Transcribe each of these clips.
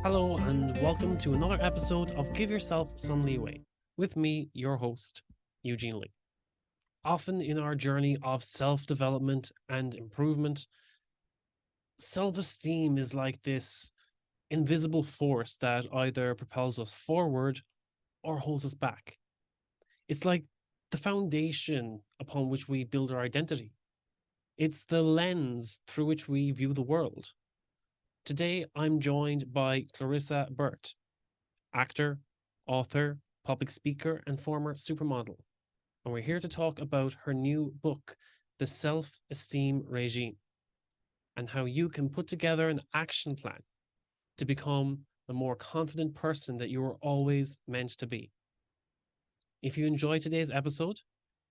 Hello, and welcome to another episode of Give Yourself Some Leeway with me, your host, Eugene Lee. Often in our journey of self development and improvement, self esteem is like this invisible force that either propels us forward or holds us back. It's like the foundation upon which we build our identity, it's the lens through which we view the world. Today, I'm joined by Clarissa Burt, actor, author, public speaker, and former supermodel. And we're here to talk about her new book, The Self-Esteem Regime, and how you can put together an action plan to become the more confident person that you were always meant to be. If you enjoyed today's episode,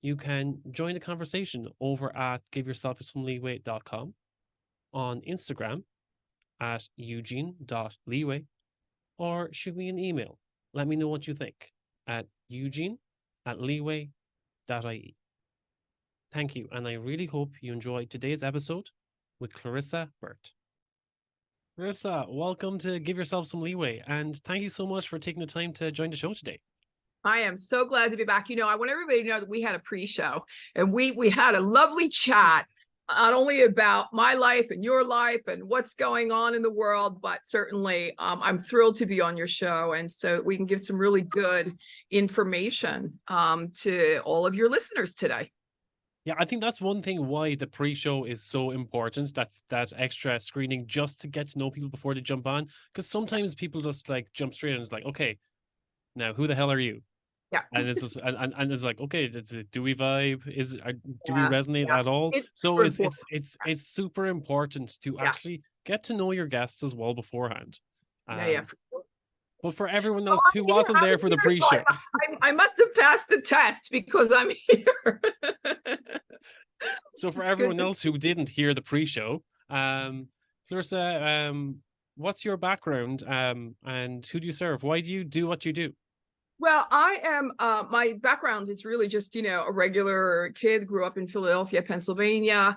you can join the conversation over at giveyourselfsomeleeway.com, on Instagram at eugene.leeway, or shoot me an email. Let me know what you think at eugene@leeway.ie. Thank you, and I really hope you enjoyed today's episode with Clarissa Burt. Clarissa, welcome to Give Yourself Some Leeway, and thank you so much for taking the time to join the show today. I am so glad to be back. I want everybody to know that we had a pre-show and we had a lovely chat, not only about my life and your life and what's going on in the world, but certainly I'm thrilled to be on your show. And so we can give some really good information to all of your listeners today. Yeah, I think that's one thing why the pre-show is so important. That's that extra screening just to get to know people before they jump on. Because sometimes people just like jump straight and it's like, okay, now who the hell are you? Yeah. And it's just, and it's like, okay, do we vibe? Do we Yeah, resonate at all? it's So super it's important. super important to Yeah. actually get to know your guests as well beforehand. Yeah. But for everyone else who wasn't there for the here, so pre-show, I must have passed the test because I'm here. so for everyone else who didn't hear the pre-show, Clarissa, what's your background? And who do you serve? Why do you do what you do? Well, I am, my background is really just, a regular kid, grew up in Philadelphia, Pennsylvania,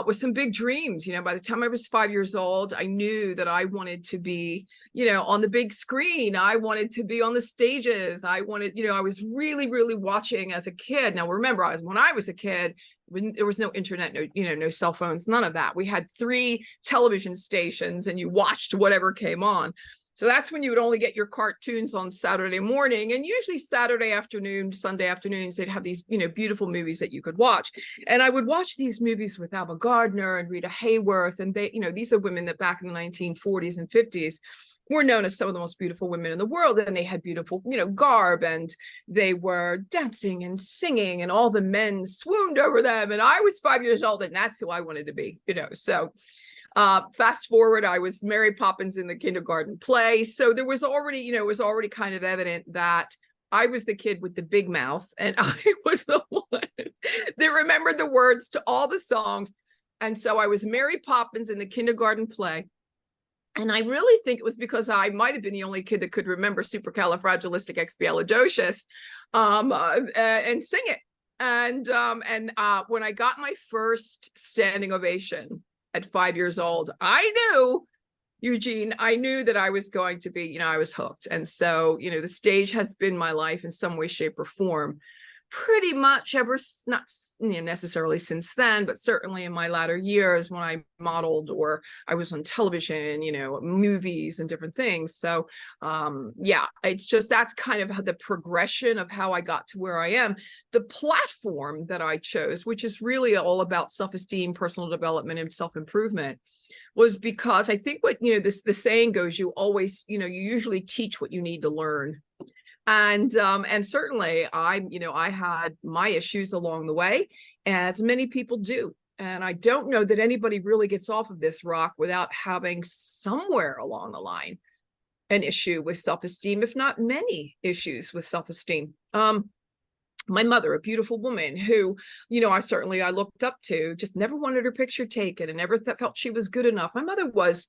with some big dreams. By the time I was 5 years old, I knew that I wanted to be, on the big screen. I wanted to be on the stages. I wanted, I was really, really watching as a kid. Now, remember, when I was a kid, when there was no internet, no cell phones, none of that. We had 3 television stations and you watched whatever came on. So that's when you would only get your cartoons on Saturday morning, and usually Saturday afternoon, Sunday afternoons, they'd have these, beautiful movies that you could watch. And I would watch these movies with Ava Gardner and Rita Hayworth. And they, these are women that back in the 1940s and 50s were known as some of the most beautiful women in the world. And they had beautiful, garb, and they were dancing and singing, and all the men swooned over them. And I was 5 years old, and that's who I wanted to be, so fast forward, I was Mary Poppins in the kindergarten play. So there was already, it was already kind of evident that I was the kid with the big mouth, and I was the one that remembered the words to all the songs. And so I was Mary Poppins in the kindergarten play. And I really think it was because I might have been the only kid that could remember supercalifragilisticexpialidocious and sing it. And when I got my first standing ovation at 5 years old, I knew, Eugene, I knew that I was going to be, I was hooked. And so, the stage has been my life in some way, shape, or form, pretty much ever, not necessarily since then, but certainly in my latter years when I modeled or I was on television, movies and different things. So it's just, that's kind of the progression of how I got to where I am. The platform that I chose, which is really all about self-esteem, personal development, and self-improvement, was because I think what, the saying goes, you always, you usually teach what you need to learn. And certainly I had my issues along the way, as many people do. And I don't know that anybody really gets off of this rock without having somewhere along the line an issue with self-esteem, if not many issues with self-esteem. My mother, a beautiful woman who, I looked up to, just never wanted her picture taken and never felt she was good enough. My mother was,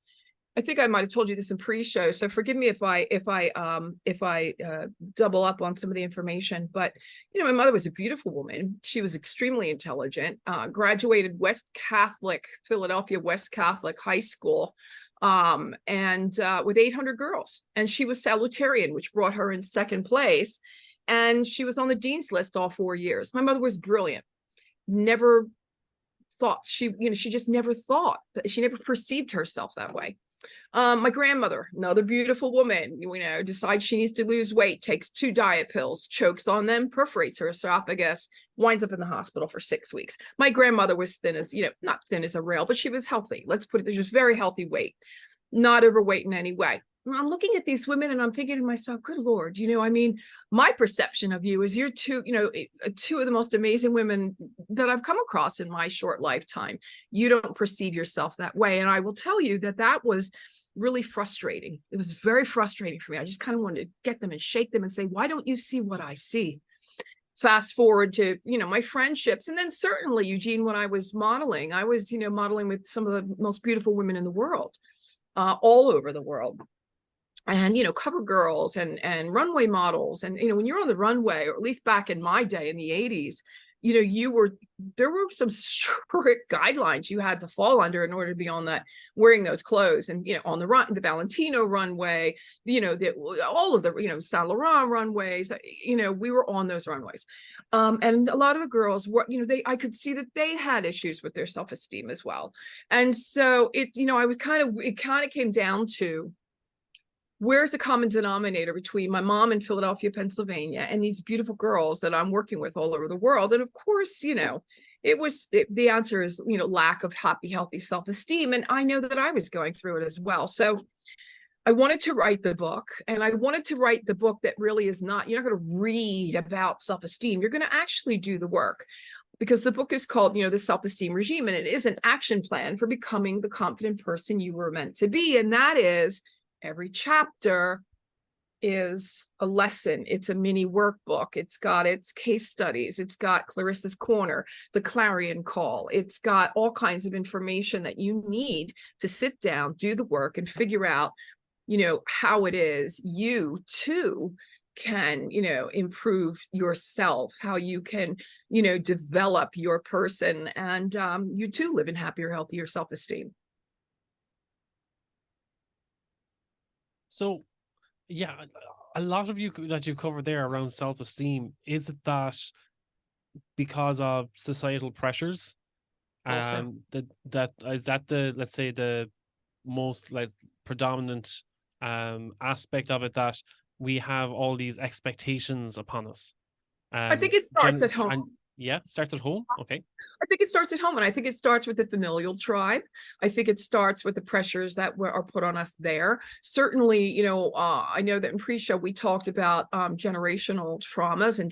I think I might have told you this in pre-show, so forgive me if I double up on some of the information. But my mother was a beautiful woman. She was extremely intelligent. Graduated Philadelphia West Catholic High School and with 800 girls. And she was salutarian, which brought her in second place. And she was on the dean's list all 4 years. My mother was brilliant. Never thought she just never thought that, she never perceived herself that way. My grandmother, another beautiful woman, decides she needs to lose weight, takes 2 diet pills, chokes on them, perforates her esophagus, winds up in the hospital for 6 weeks. My grandmother was thin as, not thin as a rail, but she was healthy. Let's put it, there's just very healthy weight, not overweight in any way. I'm looking at these women and I'm thinking to myself, good Lord, my perception of you is you're two of the most amazing women that I've come across in my short lifetime. You don't perceive yourself that way. And I will tell you that was really frustrating. It was very frustrating for me. I just kind of wanted to get them and shake them and say, why don't you see what I see? Fast forward to, my friendships. And then certainly, Eugene, when I was modeling, I was, modeling with some of the most beautiful women in the world, all over the world. And, cover girls and runway models. And, when you're on the runway, or at least back in my day in the 80s, there were some strict guidelines you had to fall under in order to be on that, wearing those clothes. And, on the Valentino runway, all of the, Saint Laurent runways, we were on those runways. And a lot of the girls were, I could see that they had issues with their self-esteem as well. And so it kind of came down to, where's the common denominator between my mom in Philadelphia, Pennsylvania, and these beautiful girls that I'm working with all over the world? And of course, the answer is, lack of happy, healthy self-esteem. And I know that I was going through it as well. So I wanted to write the book, and I wanted to write the book that really is not, you're not going to read about self-esteem. You're going to actually do the work, because the book is called, the Self-Esteem Regime, and it is an action plan for becoming the confident person you were meant to be. And that is, every chapter is a lesson. It's a mini workbook. It's got its case studies. It's got Clarissa's Corner, the clarion call. It's got all kinds of information that you need to sit down, do the work, and figure out, how it is you too can, improve yourself, how you can, develop your person, and you too live in happier, healthier self-esteem. So, yeah, a lot of you that you've covered there around self-esteem, is it that because of societal pressures, that is that the, let's say, the most predominant aspect of it, that we have all these expectations upon us? I think it starts at home. Yeah, starts at home. Okay. I think it starts at home, and I think it starts with the familial tribe. I think it starts with the pressures that are put on us there. Certainly, I know that in pre-show we talked about generational traumas and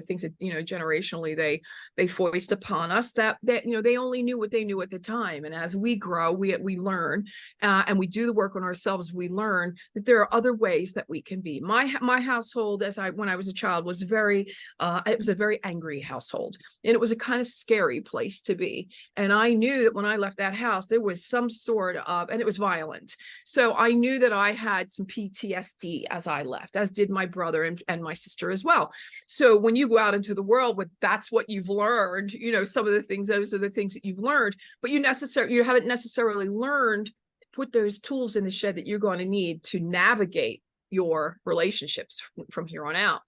things that, generationally they foist upon us that they only knew what they knew at the time. And as we grow, we learn, and we do the work on ourselves. We learn that there are other ways that we can be. My household, when I was a child, was it was a very angry household. And it was a kind of scary place to be. And I knew that when I left that house, there was some sort of, and it was violent. So I knew that I had some PTSD as I left, as did my brother and my sister as well. So when you go out into the world that's what you've learned, some of the things, those are the things that you've learned, but you haven't necessarily learned, put those tools in the shed that you're going to need to navigate your relationships from here on out.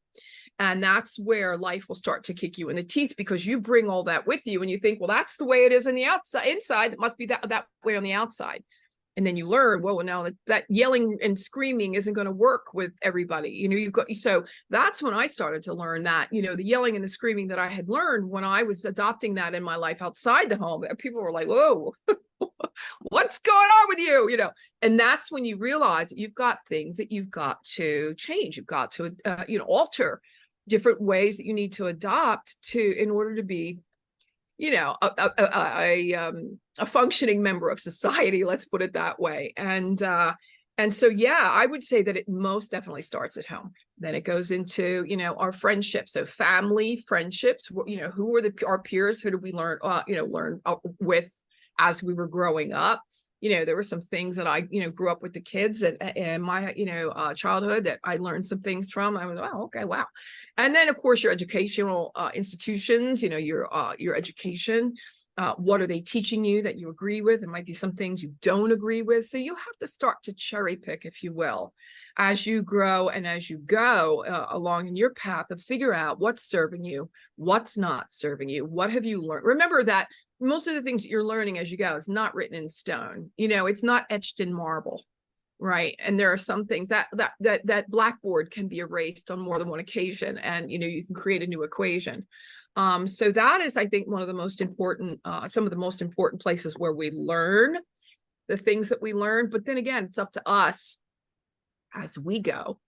And that's where life will start to kick you in the teeth, because you bring all that with you and you think, well, that's the way it is on the inside. It must be that way on the outside. And then you learn, well, now that yelling and screaming isn't going to work with everybody. So that's when I started to learn that, the yelling and the screaming that I had learned when I was adopting that in my life outside the home, people were like, whoa, what's going on with you? And that's when you realize that you've got things that you've got to change. You've got to, alter different ways that you need to adopt in order to be, a functioning member of society, let's put it that way. And so, yeah, I would say that it most definitely starts at home. Then it goes into, our friendships. So family, friendships, who are our peers? Who did we learn with as we were growing up? There were some things that I, grew up with the kids and my, childhood that I learned some things from. I was, oh, okay, wow. And then, of course, your educational institutions, your education. What are they teaching you that you agree with? There might be some things you don't agree with. So you have to start to cherry pick, if you will, as you grow and as you go along in your path, of figure out what's serving you, what's not serving you, what have you learned. Remember that most of the things that you're learning as you go is not written in stone. It's not etched in marble. Right. And there are some things that blackboard can be erased on more than one occasion. And, you can create a new equation. So that is, I think, one of the most important, some of the most important places where we learn the things that we learn. But then again, it's up to us as we go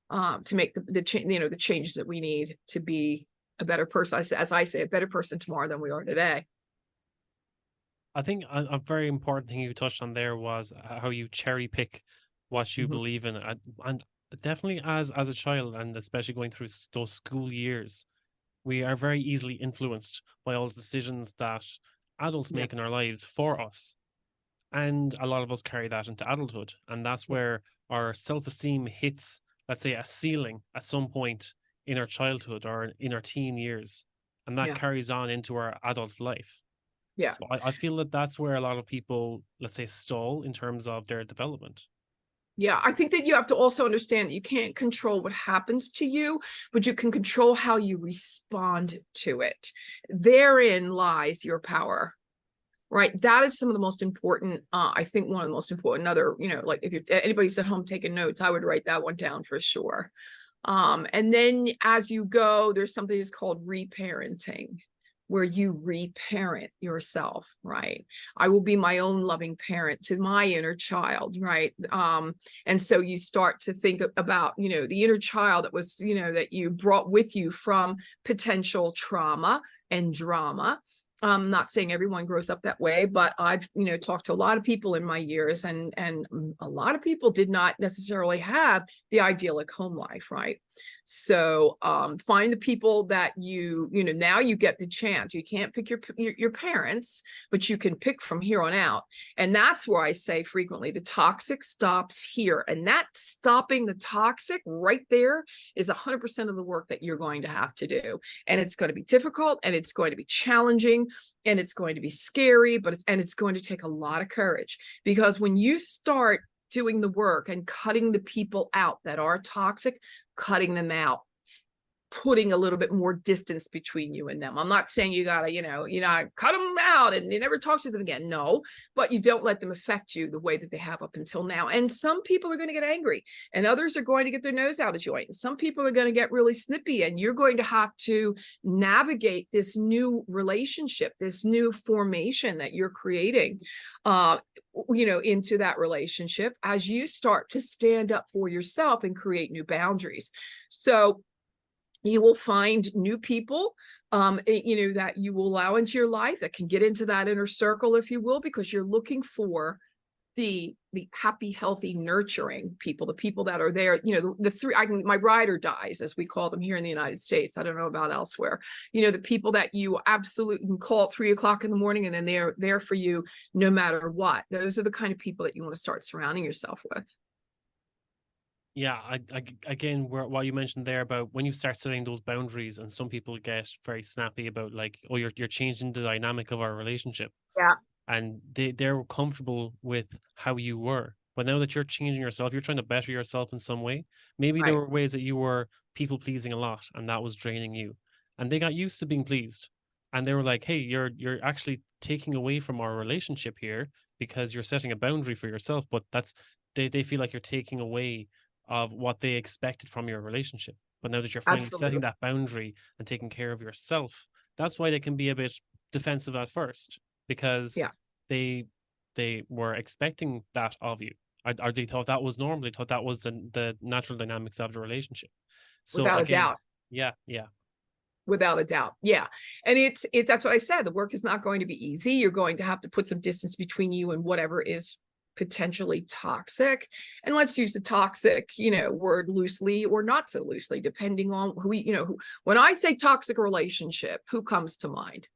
to make the changes that we need to be a better person. As I say, a better person tomorrow than we are today. I think a very important thing you touched on there was how you cherry pick what you believe in, and definitely as a child, and especially going through those school years, we are very easily influenced by all the decisions that adults make in our lives for us. And a lot of us carry that into adulthood. And that's where our self-esteem hits, let's say, a ceiling at some point in our childhood or in our teen years. And that carries on into our adult life. Yeah. So I feel that that's where a lot of people, let's say, stall in terms of their development. Yeah, I think that you have to also understand that you can't control what happens to you, but you can control how you respond to it. Therein lies your power, right? That is some of the most important, I think one of the most important other, like if anybody's at home taking notes, I would write that one down for sure. And then as you go, there's something that's called reparenting, where you reparent yourself, right? I will be my own loving parent to my inner child, right? And so you start to think about, the inner child that was, that you brought with you from potential trauma and drama. I'm not saying everyone grows up that way, but I've, talked to a lot of people in my years, and a lot of people did not necessarily have the idyllic home life, right? So find the people that now you get the chance. You can't pick your parents, but you can pick from here on out. And that's where I say frequently, the toxic stops here. And that stopping the toxic right there is 100% of the work that you're going to have to do. And it's going to be difficult, and it's going to be challenging, and it's going to be scary, but it's going to take a lot of courage, because when you start doing the work and cutting the people out that are toxic, cutting them out, putting a little bit more distance between you and them. I'm not saying you gotta, cut them out and you never talk to them again. No, but you don't let them affect you the way that they have up until now. And some people are going to get angry, and others are going to get their nose out of joint. And some people are going to get really snippy, and you're going to have to navigate this new relationship, this new formation that you're creating, into that relationship as you start to stand up for yourself and create new boundaries. So you will find new people, that you will allow into your life that can get into that inner circle, if you will, because you're looking for the happy, healthy, nurturing people, the people that are there, the three, my ride or dies, as we call them here in the United States. I don't know about elsewhere. The people that you absolutely can call at 3 o'clock in the morning, and then they're there for you no matter what. Those are the kind of people that you want to start surrounding yourself with. Yeah, again, what you mentioned there about when you start setting those boundaries, and some people get very snappy about, like, oh, you're changing the dynamic of our relationship. Yeah. And they're comfortable with how you were. But now that you're changing yourself, you're trying to better yourself in some way. Maybe there were ways that you were people pleasing a lot, and that was draining you. And they got used to being pleased. And they were like, hey, you're actually taking away from our relationship here because you're setting a boundary for yourself. But they feel like you're taking away of what they expected from your relationship. But now that you're finally setting that boundary and taking care of yourself, that's why they can be a bit defensive at first, because they were expecting that of you. Or they thought that was normal. They thought that was the natural dynamics of the relationship. So without again, a doubt. Yeah. Without a doubt. Yeah. And it's that's what I said. The work is not going to be easy. You're going to have to put some distance between you and whatever is potentially toxic. And let's use the toxic, word loosely or not so loosely, depending on who, when I say toxic relationship, who comes to mind?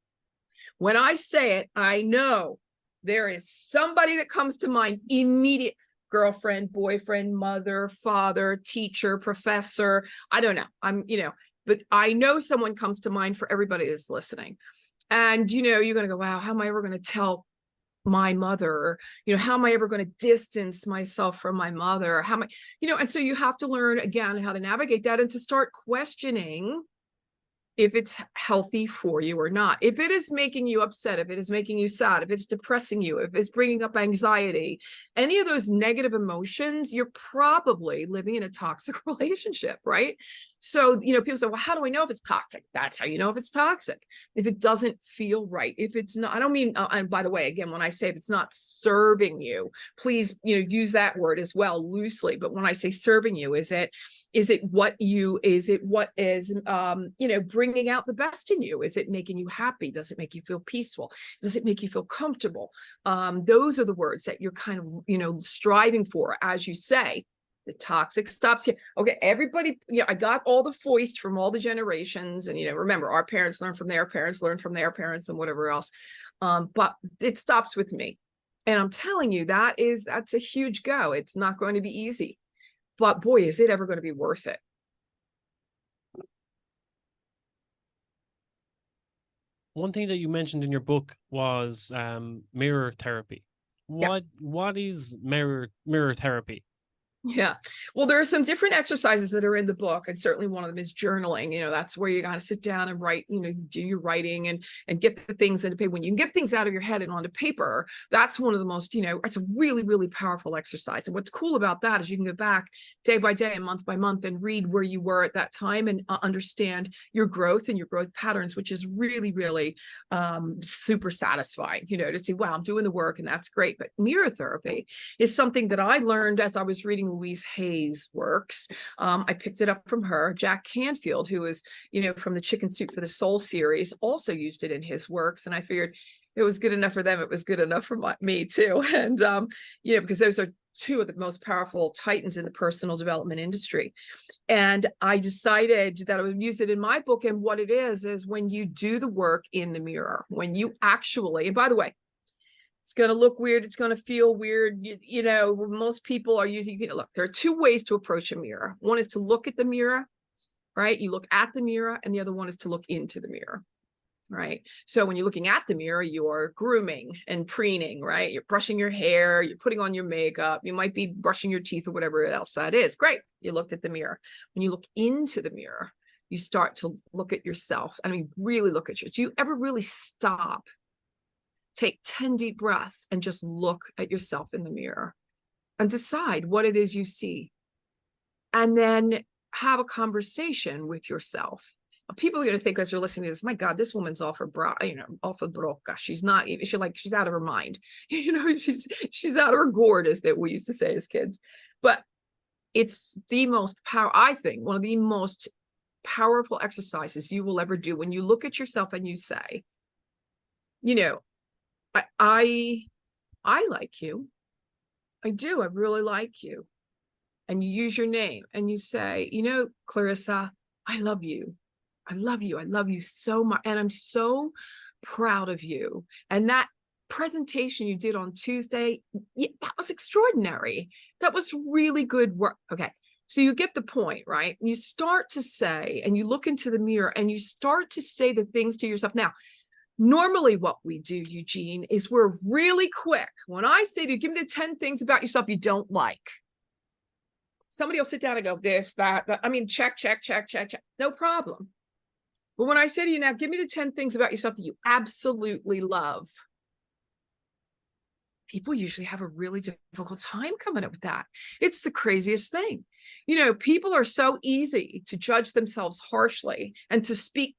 When I say it, I know there is somebody that comes to mind immediate. Girlfriend, boyfriend, mother, father, teacher, professor. I don't know. But I know someone comes to mind for everybody that's listening. And, you're going to go, wow, how am I ever going to tell my mother? How am I ever going to distance myself from my mother? How am I, and so you have to learn again how to navigate that and to start questioning if it's healthy for you or not. If it is making you upset, if it is making you sad, if it's depressing you, if it's bringing up anxiety, any of those negative emotions, you're probably living in a toxic relationship, right? So, people say, well, how do I know if it's toxic? That's how you know if it's toxic. If it doesn't feel right, if it's not, I don't mean, and by the way, again, when I say if it's not serving you, please, use that word as well loosely. But when I say serving you, is it what is bringing out the best in you? Is it making you happy? Does it make you feel peaceful? Does it make you feel comfortable? Those are the words that you're kind of striving for. As you say, the toxic stops here. Okay, everybody, I got all the foist from all the generations, and remember, our parents learned from their parents, learned from their parents, and whatever else, but it stops with me. And I'm telling you, that's a huge go. It's not going to be easy. But boy, is it ever going to be worth it. One thing that you mentioned in your book was mirror therapy. Yeah. What is mirror therapy? Yeah. Well, there are some different exercises that are in the book. And certainly one of them is journaling. That's where you got to sit down and write, do your writing and get the things into paper. When you can get things out of your head and onto paper, that's one of the most, it's a really, really powerful exercise. And what's cool about that is you can go back day by day and month by month and read where you were at that time and understand your growth and your growth patterns, which is really, really super satisfying, to see, wow, I'm doing the work and that's great. But mirror therapy is something that I learned as I was reading Louise Hay's works. I picked it up from her. Jack Canfield, who is, from the Chicken Soup for the Soul series, also used it in his works. And I figured it was good enough for them. It was good enough for me too. And, because those are two of the most powerful titans in the personal development industry. And I decided that I would use it in my book. And what it is when you do the work in the mirror, when you actually, and by the way, it's going to look weird. It's going to feel weird. Most people are using, look, there are two ways to approach a mirror. One is to look at the mirror, right? You look at the mirror, and the other one is to look into the mirror, right? So when you're looking at the mirror, you're grooming and preening, right? You're brushing your hair, you're putting on your makeup, you might be brushing your teeth or whatever else that is. Great. You looked at the mirror. When you look into the mirror, you start to look at yourself. I mean, really look at yourself. Do you ever really stop? Take 10 deep breaths and just look at yourself in the mirror and decide what it is you see. And then have a conversation with yourself. People are going to think as you're listening to this, my God, this woman's off her off her broca. She's not even, she's out of her mind. She's out of her gourd, as that we used to say as kids. But it's the most I think one of the most powerful exercises you will ever do when you look at yourself and you say, I like you. I do. I really like you. And you use your name and you say, Clarissa, I love you. I love you. I love you so much. And I'm so proud of you. And that presentation you did on Tuesday, that was extraordinary. That was really good work. Okay. So you get the point, right? You start to say, and you look into the mirror and you start to say the things to yourself. Now, normally what we do, Eugene, is we're really quick. When I say to you, give me the 10 things about yourself you don't like. Somebody will sit down and go, this, that. I mean, check. No problem. But when I say to you now, give me the 10 things about yourself that you absolutely love. People usually have a really difficult time coming up with that. It's the craziest thing. People are so easy to judge themselves harshly and to speak,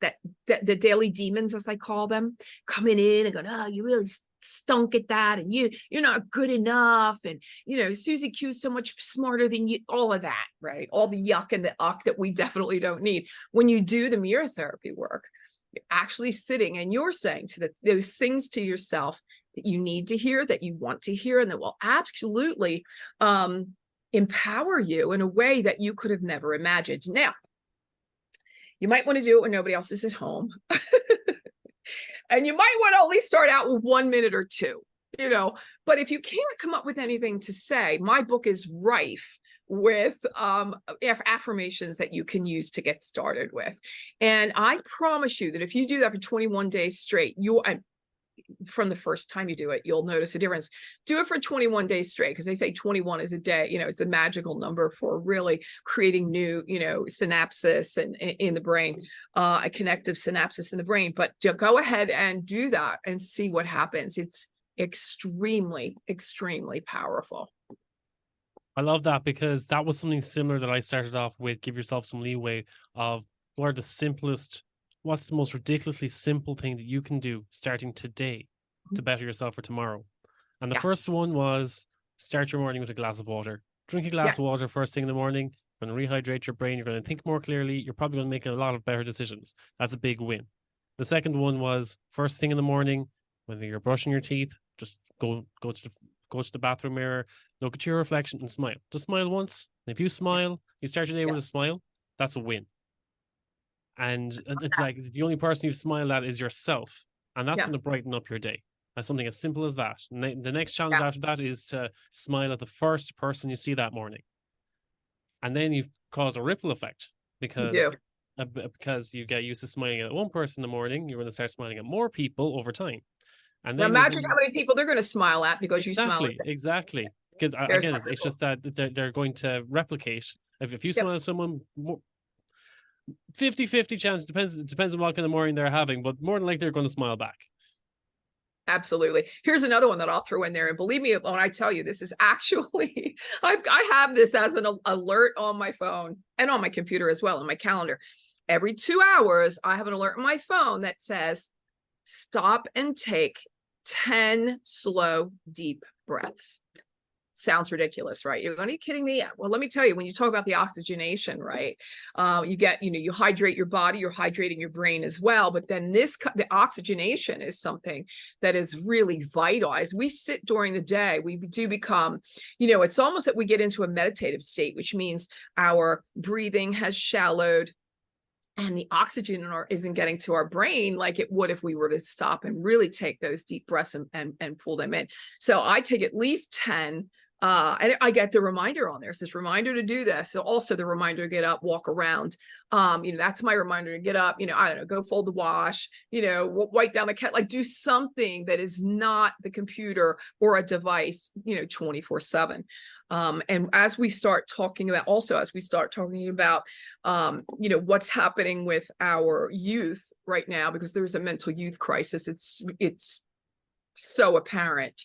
the daily demons, as I call them, coming in and going, oh, you really stunk at that, and you're not good enough, and Susie Q's so much smarter than you, all of that, right? All the yuck and the uck that we definitely don't need. When you do the mirror therapy work, you're actually sitting and you're saying to those things to yourself that you need to hear, that you want to hear, and that will absolutely empower you in a way that you could have never imagined. Now, you might want to do it when nobody else is at home. And you might want to only start out with 1 minute or two, but if you can't come up with anything to say, my book is rife with affirmations that you can use to get started with. And I promise you that if you do that for 21 days straight, from the first time you do it, you'll notice a difference. Do it for 21 days straight, because they say 21 is a day, it's the magical number for really creating new, synapses in the brain, a connective synapses in the brain. But go ahead and do that and see what happens. It's extremely, extremely powerful. I love that, because that was something similar that I started off with. Give yourself some leeway of what's the most ridiculously simple thing that you can do starting today to better yourself for tomorrow. And the first one was start your morning with a glass of water. Drink a glass of water first thing in the morning. You're going to rehydrate your brain. You're going to think more clearly. You're probably going to make a lot of better decisions. That's a big win. The second one was first thing in the morning, whether you're brushing your teeth, just go to the bathroom mirror, look at your reflection and smile. Just smile once. And if you smile, you start your day with a smile, that's a win. And it's like the only person you smile at is yourself. And that's going to brighten up your day. That's something as simple as that. And the next challenge after that is to smile at the first person you see that morning. And then you've caused a ripple effect, because you get used to smiling at one person in the morning, you're going to start smiling at more people over time. And then imagine how many people they're going to smile at because you smile at them. Exactly. Because again, it's just that they're going to replicate. If you smile at someone, 50-50 chance, depends on what kind of morning they're having, but more than likely they're going to smile back. Absolutely. Here's another one that I'll throw in there. And believe me, when I tell you, this is actually, I have this as an alert on my phone and on my computer as well, on my calendar. Every 2 hours, I have an alert on my phone that says, stop and take 10 slow, deep breaths. Sounds ridiculous, right? Are you kidding me? Well, let me tell you, when you talk about the oxygenation, right? You hydrate your body, you're hydrating your brain as well. But then the oxygenation is something that is really vital. As we sit during the day, we do become, it's almost that we get into a meditative state, which means our breathing has shallowed, and the oxygen isn't getting to our brain like it would if we were to stop and really take those deep breaths and pull them in. So I take at least 10. And I get the reminder on there. It says reminder to do this. So also the reminder to get up, walk around. That's my reminder to get up, I don't know, go fold the wash, wipe down the cat, like do something that is not the computer or a device, 24/7. And as we start talking about what's happening with our youth right now, because there's a mental youth crisis, it's so apparent.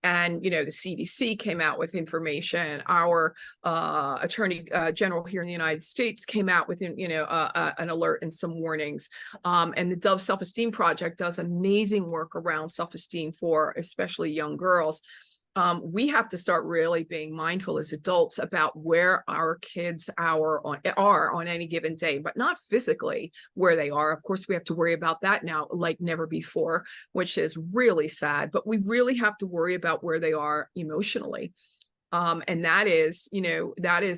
And, the CDC came out with information. Our Attorney General here in the United States came out with, an alert and some warnings. And the Dove Self-Esteem Project does amazing work around self-esteem for especially young girls. We have to start really being mindful as adults about where our kids are on any given day, but not physically where they are. Of course, we have to worry about that now like never before, which is really sad, but we really have to worry about where they are emotionally. And that is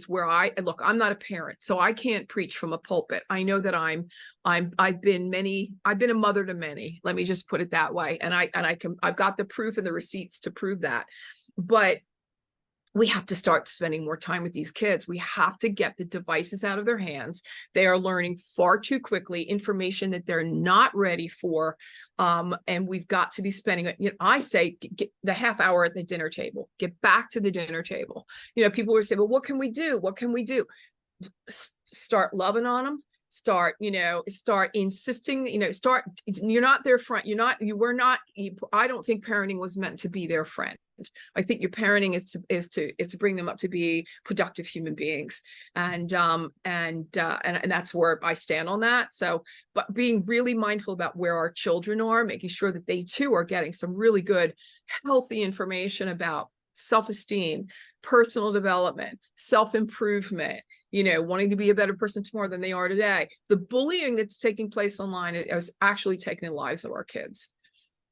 where I'm not a parent, so I can't preach from a pulpit. I know that I've been a mother to many, let me just put it that way. And I've got the proof and the receipts to prove that. But we have to start spending more time with these kids. We have to get the devices out of their hands. They are learning far too quickly information that they're not ready for. And we've got to be spending, I say, get the half hour at the dinner table, get back to the dinner table. People will say, well, what can we do? What can we do? Start loving on them. Start insisting, you're not their friend. I don't think parenting was meant to be their friend. I think your parenting is to bring them up to be productive human beings. And that's where I stand on that. So, but being really mindful about where our children are, making sure that they too are getting some really good, healthy information about self-esteem, personal development, self-improvement, wanting to be a better person tomorrow than they are today. The bullying that's taking place online is actually taking the lives of our kids.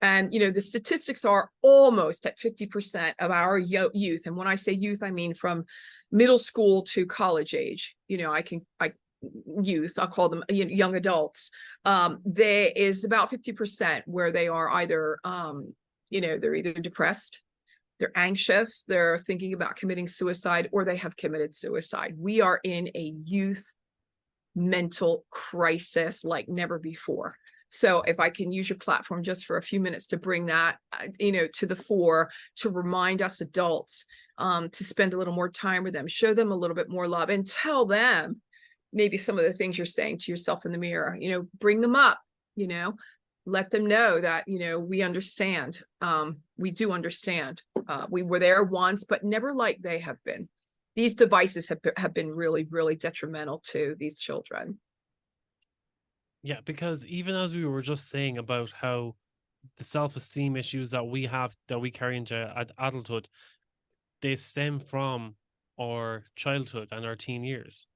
And, the statistics are almost at 50% of our youth. And when I say youth, I mean from middle school to college age. I'll call them young adults. There is about 50% where they are either, they're either depressed they're anxious, they're thinking about committing suicide, or they have committed suicide. We are in a youth mental crisis like never before. So if I can use your platform just for a few minutes to bring that, to the fore, to remind us adults to spend a little more time with them, show them a little bit more love, and tell them maybe some of the things you're saying to yourself in the mirror, bring them up, let them know that, we understand. We do understand. We were there once, but never like they have been. These devices have been really, really detrimental to these children. Yeah, because even as we were just saying about how the self-esteem issues that we have, that we carry into adulthood, they stem from our childhood and our teen years.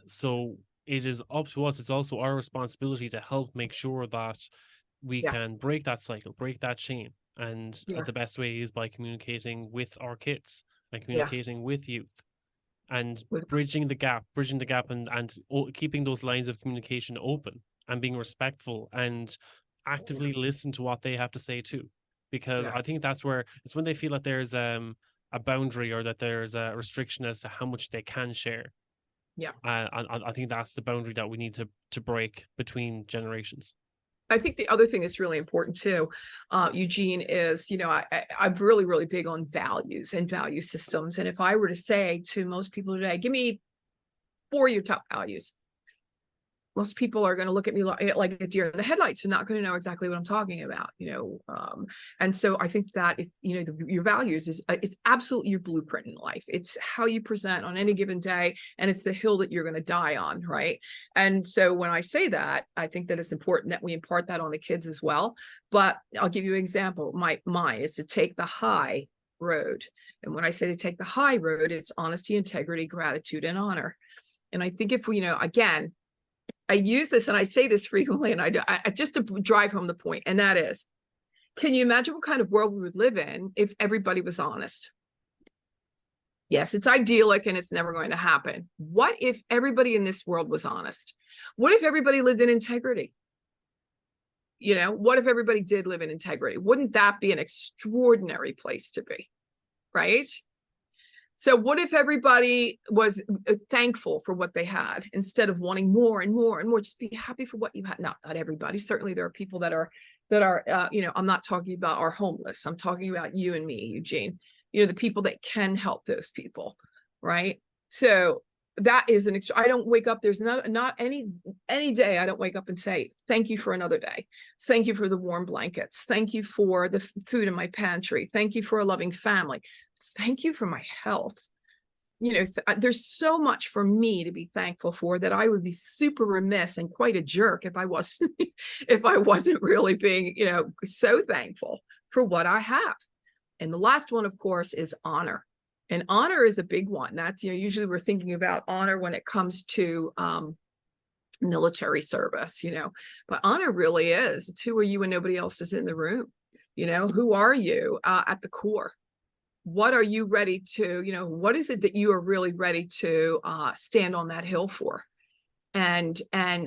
So it is up to us. It's also our responsibility to help make sure that we Yeah. can break that cycle, break that chain. And Yeah. the best way is by communicating with our kids and Yeah. communicating with youth and With bridging the gap and keeping those lines of communication open and being respectful and actively listen to what they have to say too. Because Yeah. I think that's where it's when they feel that there's a boundary or that there's a restriction as to how much they can share. Yeah. I think that's the boundary that we need to break between generations. I think the other thing that's really important too, Eugene, is, I'm really, really big on values and value systems. And if I were to say to most people today, give me 4 of your top values, most people are going to look at me like a deer in the headlights and not going to know exactly what I'm talking about, and so I think that if your values is it's absolutely your blueprint in life. It's how you present on any given day, and it's the hill that you're going to die on, right? And so when I say that, I think that it's important that we impart that on the kids as well. But I'll give you an example. Mine is to take the high road, and when I say to take the high road, it's honesty, integrity, gratitude, and honor. And I think if we, again, I use this and I say this frequently, and I just to drive home the point, and that is, can you imagine what kind of world we would live in if everybody was honest? Yes, it's idyllic and it's never going to happen. What if everybody in this world was honest? What if everybody lived in integrity? What if everybody did live in integrity? Wouldn't that be an extraordinary place to be, right? So what if everybody was thankful for what they had instead of wanting more and more and more? Just be happy for what you had. Not everybody. Certainly there are people that are, I'm not talking about our homeless. I'm talking about you and me, Eugene, the people that can help those people, right? So that is I don't wake up. There's not any day I don't wake up and say, thank you for another day. Thank you for the warm blankets. Thank you for the food in my pantry. Thank you for a loving family. Thank you for my health. There's so much for me to be thankful for that I would be super remiss and quite a jerk if I wasn't if I wasn't really being, so thankful for what I have. And the last one, of course, is honor. And honor is a big one. That's, usually we're thinking about honor when it comes to military service, but honor really is, it's who are you when nobody else is in the room? Who are you at the core? What are you ready to, what is it that you are really ready to stand on that hill for? And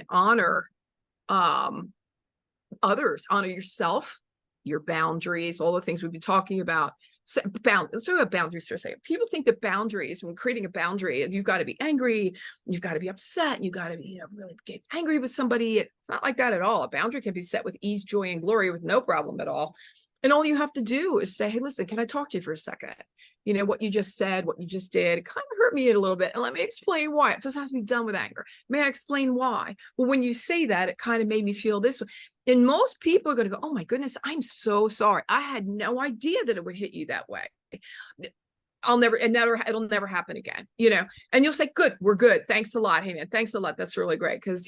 honor others, honor yourself, your boundaries, all the things we've been talking about. Let's talk about boundaries for a second. People think that boundaries, when creating a boundary, you've got to be angry, you've got to be upset, you've got to be, really get angry with somebody. It's not like that at all. A boundary can be set with ease, joy, and glory with no problem at all. And all you have to do is say, hey, listen, can I talk to you for a second? What you just said, what you just did, it kind of hurt me a little bit. And let me explain why. It doesn't have to be done with anger. May I explain why? Well, when you say that, it kind of made me feel this way. And most people are going to go, oh my goodness, I'm so sorry. I had no idea that it would hit you that way. It'll never happen again, and you'll say, good, we're good. Thanks a lot. Hey man, thanks a lot. That's really great. Cause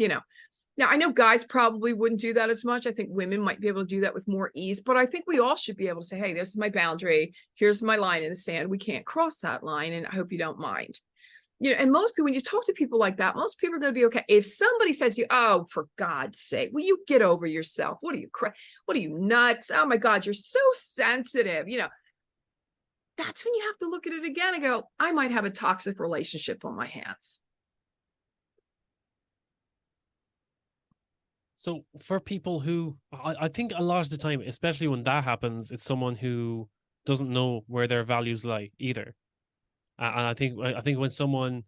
now I know guys probably wouldn't do that as much. I think women might be able to do that with more ease, but I think we all should be able to say, hey, this is my boundary. Here's my line in the sand. We can't cross that line. And I hope you don't mind. And most people, when you talk to people like that, most people are going to be okay. If somebody says to you, oh, for God's sake, will you get over yourself? What are you nuts? Oh my God, you're so sensitive. That's when you have to look at it again and go, I might have a toxic relationship on my hands. So for people who, I think a lot of the time, especially when that happens, it's someone who doesn't know where their values lie either. And I think when someone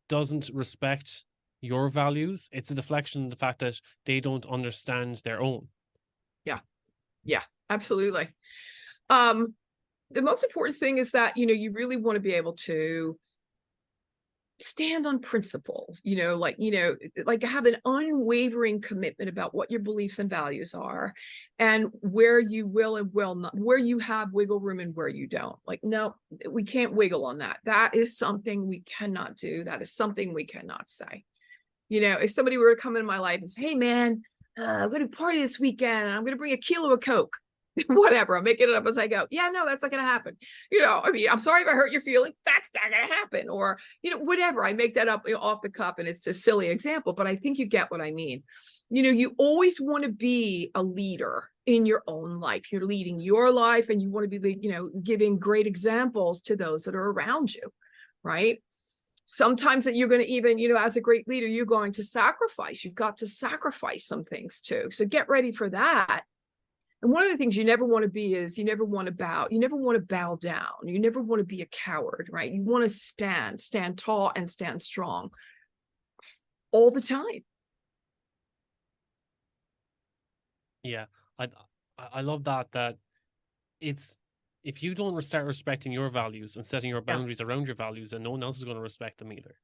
doesn't respect your values, it's a deflection of the fact that they don't understand their own. Yeah. Yeah, absolutely. The most important thing is that, you really want to be able to stand on principles, like have an unwavering commitment about what your beliefs and values are, and where you will and will not, where you have wiggle room and where you don't. Like, no, we can't wiggle on that. That is something we cannot do. That is something we cannot say. If somebody were to come in my life and say, hey man, I'm going to party this weekend, and I'm going to bring a kilo of Coke. Whatever, I'm making it up as I go. Yeah, no, that's not going to happen. I mean, I'm sorry if I hurt your feelings. That's not going to happen. Or, whatever. I make that up off the cuff, and it's a silly example, but I think you get what I mean. You always want to be a leader in your own life. You're leading your life, and you want to be, giving great examples to those that are around you, right? Sometimes that you're going to even, as a great leader, you're going to sacrifice. You've got to sacrifice some things too. So get ready for that. And one of the things you never want to be is you never want to bow down. You never want to be a coward, right? You want to stand tall and stand strong all the time. Yeah. I love that it's, if you don't start respecting your values and setting your boundaries around your values, then no one else is going to respect them either.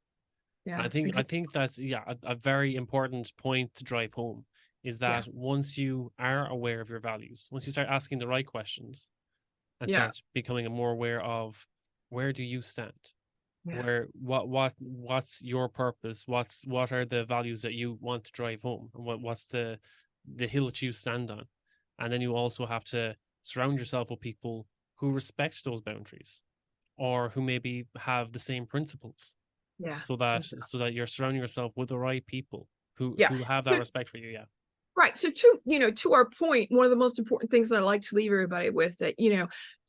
Yeah. I think that's a very important point to drive home, is that once you are aware of your values, once you start asking the right questions and start becoming more aware of where do you stand, where what's your purpose, what are the values that you want to drive home, and what's the hill that you stand on, and then you also have to surround yourself with people who respect those boundaries, or who maybe have the same principles. So that you're surrounding yourself with the right people who have that respect for you. Yeah. Right. So to our point, one of the most important things that I like to leave everybody with, that,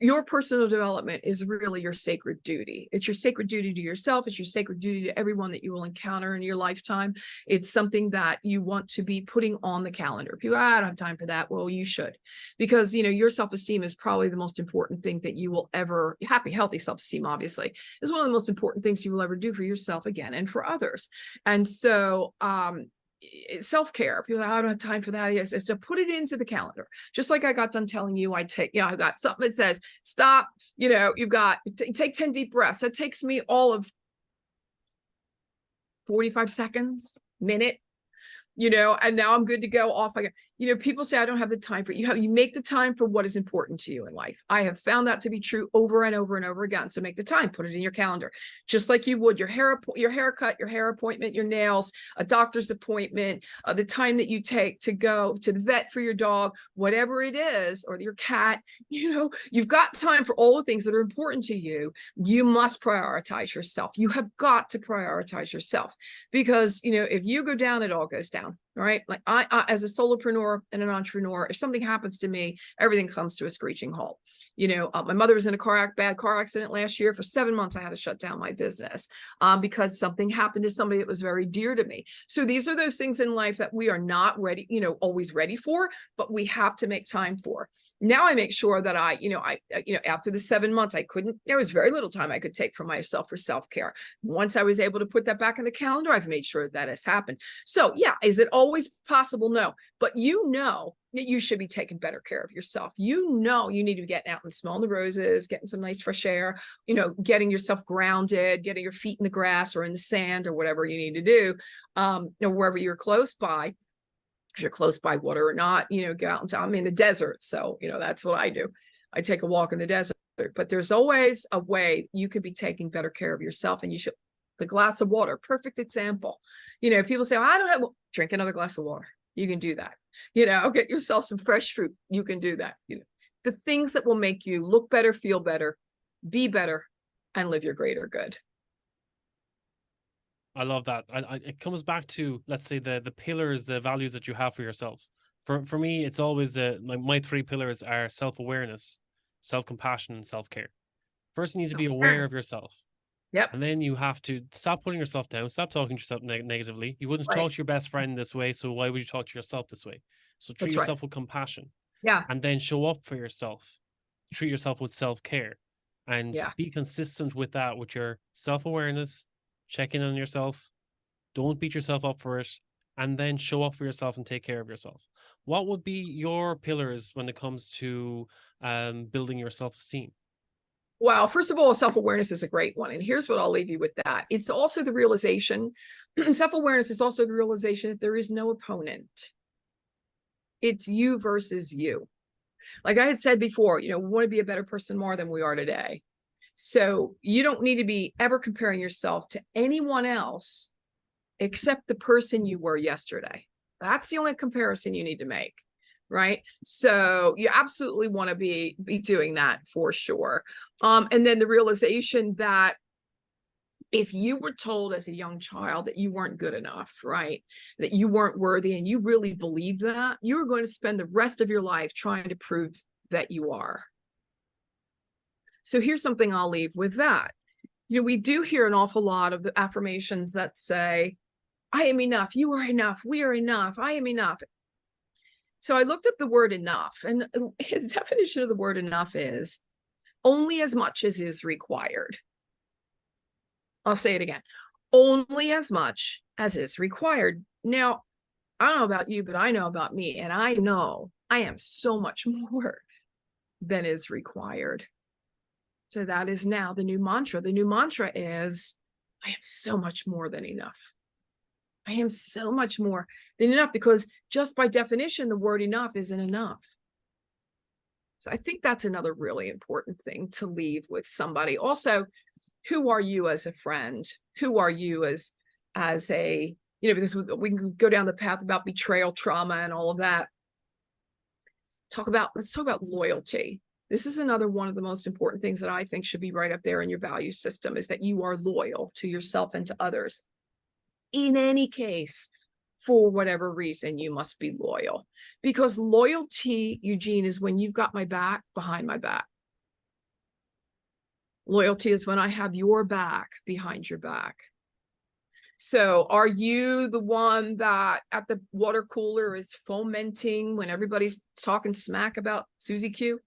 your personal development is really your sacred duty. It's your sacred duty to yourself. It's your sacred duty to everyone that you will encounter in your lifetime. It's something that you want to be putting on the calendar. People, I don't have time for that. Well, you should, because, your self-esteem is probably the most important thing that you will ever, healthy self-esteem, obviously, is one of the most important things you will ever do for yourself, again, and for others. And so, self-care, people, I don't have time for that. Yes, so put it into the calendar. Just like I got done telling you, I've got something that says stop. You've got take 10 deep breaths. That takes me all of 45 seconds, minute, and now I'm good to go off. People say I don't have the time for it. You make the time for what is important to you in life. I have found that to be true over and over and over again. So make the time, put it in your calendar, just like you would your haircut, your hair appointment, your nails, a doctor's appointment, the time that you take to go to the vet for your dog, whatever it is, or your cat. You've got time for all the things that are important to you. You must prioritize yourself. You have got to prioritize yourself, because if you go down, it all goes down. Right? Like I as a solopreneur and an entrepreneur, if something happens to me, everything comes to a screeching halt. My mother was in a bad car accident last year. For 7 months, I had to shut down my business because something happened to somebody that was very dear to me. So these are those things in life that we are not ready, always ready for, but we have to make time for. Now I make sure that I after the 7 months, there was very little time I could take for myself for self-care. Once I was able to put that back in the calendar, I've made sure that has happened. So is it always possible? No, but that you should be taking better care of yourself. You need to be getting out and smelling the roses, getting some nice fresh air, getting yourself grounded, getting your feet in the grass or in the sand or whatever you need to do, wherever you're close by. If you're close by water or not, go out into, I'm in the desert. So, that's what I do. I take a walk in the desert, but there's always a way you could be taking better care of yourself. And you should, the glass of water, perfect example. People say, I don't have, well, drink another glass of water. You can do that. Get yourself some fresh fruit. You can do that. The things that will make you look better, feel better, be better, and live your greater good. I love that. It comes back to, let's say, the pillars, the values that you have for yourself. For me, it's always my 3 pillars are self-awareness, self-compassion, and self-care. First, you need to be aware of yourself. Yep. And then you have to stop putting yourself down, stop talking to yourself negatively. You wouldn't talk to your best friend this way, so why would you talk to yourself this way? So treat yourself with compassion. Yeah. And then show up for yourself. treat yourself with self-care, and Yeah. be consistent with that, with your self-awareness, check in on yourself, don't beat yourself up for it, and then show up for yourself and take care of yourself. What would be your pillars when it comes to building your self-esteem? Well, first of all, self-awareness is a great one. And here's what I'll leave you with that. It's also the realization, self-awareness is also the realization that there is no opponent. It's you versus you. Like I had said before, we want to be a better person more than we are today. So you don't need to be ever comparing yourself to anyone else except the person you were yesterday. That's the only comparison you need to make, right? So you absolutely want to be doing that for sure. And then the realization that if you were told as a young child that you weren't good enough, right, that you weren't worthy, and you really believe that, you're going to spend the rest of your life trying to prove that you are. So here's something I'll leave with that. We do hear an awful lot of the affirmations that say, I am enough, you are enough, we are enough, I am enough. So I looked up the word enough, and the definition of the word enough is only as much as is required. I'll say it again. Only as much as is required. Now, I don't know about you, but I know about me, and I know I am so much more than is required. So that is now the new mantra. The new mantra is, I am so much more than enough. I am so much more than enough, because just by definition, the word enough isn't enough. So I think that's another really important thing to leave with somebody. Also, who are you as a friend? Who are you as a, because we can go down the path about betrayal, trauma, and all of that. Let's talk about loyalty. This is another one of the most important things that I think should be right up there in your value system, is that you are loyal to yourself and to others. In any case, for whatever reason, you must be loyal, because loyalty, Eugene, is when you've got my back behind my back. Loyalty is when I have your back behind your back. So are you the one that at the water cooler is fomenting when everybody's talking smack about Susie Q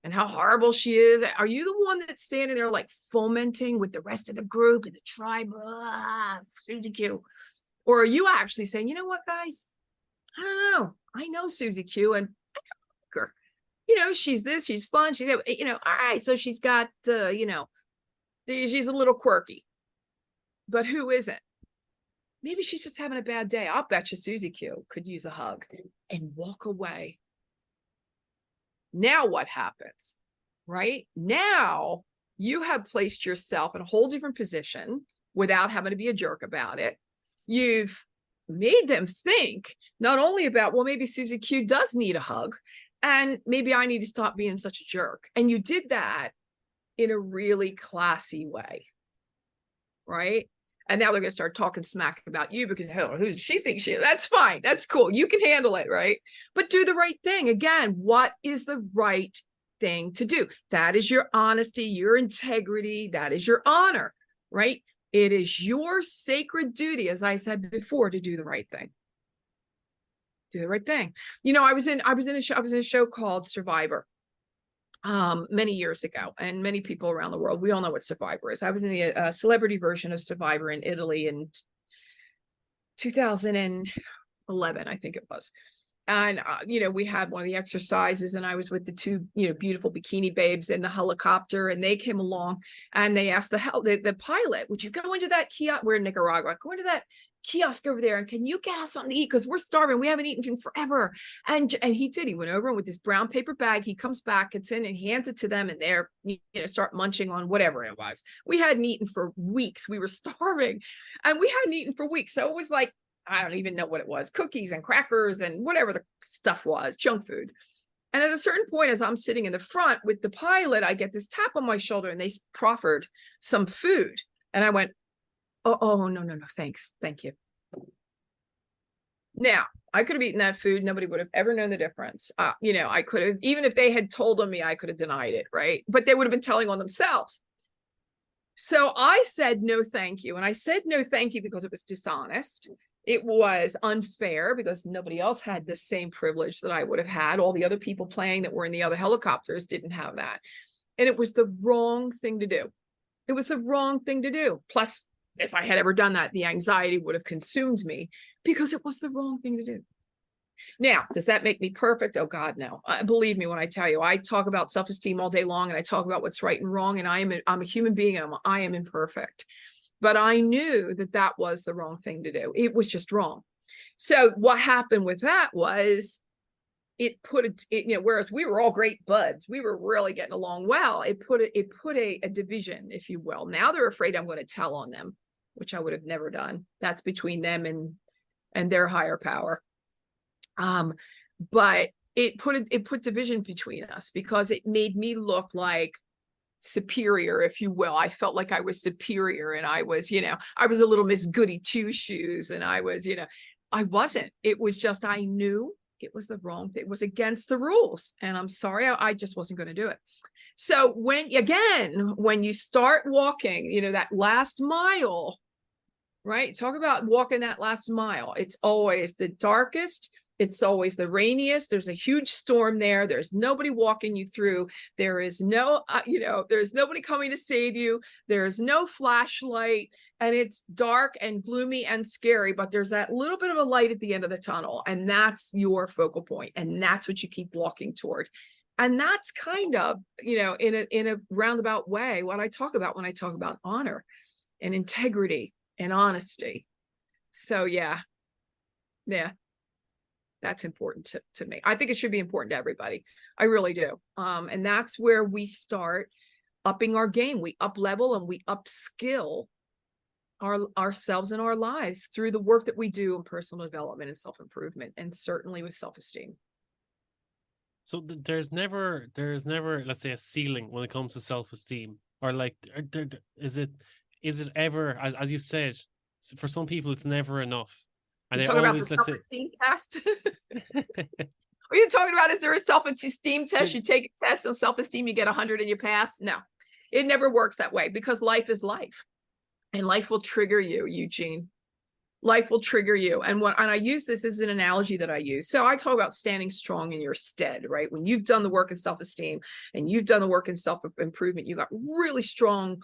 and how horrible she is? Are you the one that's standing there like fomenting with the rest of the group and the tribe, Susie Q? Or are you actually saying, you know what, guys, I don't know. I know Susie Q, and I like her. She's this, she's fun. She's, all right. So she's got, she's a little quirky, but who isn't? Maybe she's just having a bad day. I'll bet you Susie Q could use a hug and walk away. Now what happens, right? Now you have placed yourself in a whole different position without having to be a jerk about it. You've made them think not only about, well, maybe Susie Q does need a hug, and maybe I need to stop being such a jerk. And you did that in a really classy way, right? And now they're going to start talking smack about you because, hell, who she thinks she is? That's fine. That's cool. You can handle it, right? But do the right thing. Again, what is the right thing to do? That is your honesty, your integrity. That is your honor, right? It is your sacred duty, as I said before, to do the right thing. Do the right thing. I was in a show called Survivor many years ago, and many people around the world, we all know what Survivor is. I was in the celebrity version of Survivor in Italy in 2011, I think it was. And, we had one of the exercises, and I was with the two, beautiful bikini babes in the helicopter, and they came along and they asked the pilot, would you go into that kiosk? We're in Nicaragua. Go into that kiosk over there, and can you get us something to eat? Because we're starving. We haven't eaten in forever. And he did. He went over, and with this brown paper bag, he comes back, gets in, and hands it to them, and they're, start munching on whatever it was. We hadn't eaten for weeks. We were starving, and we hadn't eaten for weeks. So it was like, I don't even know what it was, cookies and crackers and whatever the stuff was, junk food. And at a certain point, as I'm sitting in the front with the pilot, I get this tap on my shoulder, and they proffered some food. And I went, oh, no, thanks. Thank you. Now, I could have eaten that food. Nobody would have ever known the difference. I could have, even if they had told on me, I could have denied it, right? But they would have been telling on themselves. So I said, no, thank you. And I said, no, thank you, because it was dishonest. It was unfair because nobody else had the same privilege that I would have had. All the other people playing that were in the other helicopters didn't have that. And it was the wrong thing to do. It was the wrong thing to do. Plus, if I had ever done that, the anxiety would have consumed me because it was the wrong thing to do. Now, does that make me perfect? Oh God, no. Believe me when I tell you, I talk about self-esteem all day long, and I talk about what's right and wrong, and I'm a human being. I am imperfect. But I knew that that was the wrong thing to do. It was just wrong. So what happened with that was it put whereas we were all great buds, we were really getting along well. It put a division, if you will. Now they're afraid I'm going to tell on them, which I would have never done. That's between them and their higher power. But it put division between us because it made me look like superior, if you will. I felt like I was superior, and I was a little Miss Goody Two Shoes, and I was, I wasn't. It was just, I knew it was the wrong thing. It was against the rules. And I'm sorry, I just wasn't going to do it. So when you start walking, that last mile, right? Talk about walking that last mile. It's always the darkest. It's always the rainiest. There's a huge storm there. There's nobody walking you through. There is no, there's nobody coming to save you. There's no flashlight, and it's dark and gloomy and scary, but there's that little bit of a light at the end of the tunnel, and that's your focal point, and that's what you keep walking toward. And that's kind of, in a roundabout way, what I talk about when I talk about honor and integrity and honesty. So yeah. That's important to me. I think it should be important to everybody. I really do. And that's where we start upping our game. We up level and we upskill ourselves and our lives through the work that we do in personal development and self-improvement, and certainly with self-esteem. So there's never, let's say, a ceiling when it comes to self-esteem, or like, is it ever, as you said, for some people, it's never enough. And you're talking about the self-esteem test? Are you talking about, is there a self-esteem test? You take a test on self-esteem, you get 100 and you pass? No, it never works that way, because life is life, and life will trigger you, Eugene. Life will trigger you. And I use this as an analogy that I use. So I talk about standing strong in your stead, right? When you've done the work in self-esteem and you've done the work in self-improvement, you got really strong,